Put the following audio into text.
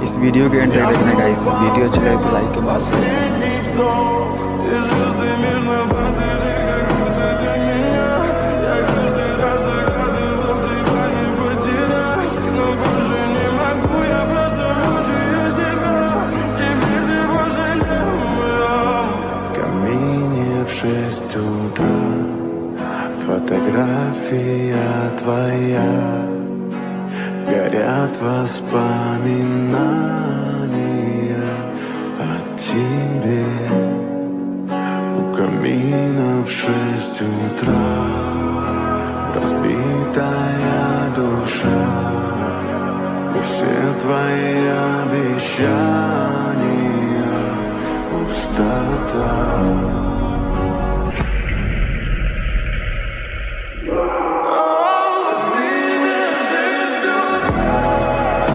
इस वीडियो के एंड तक देखने का। इस वीडियो अच्छा लगे तो लाइक В 6 утра фотография твоя, горят воспоминания о тебе. У камина в 6 утра разбитая душа, и все твои обещания пустота.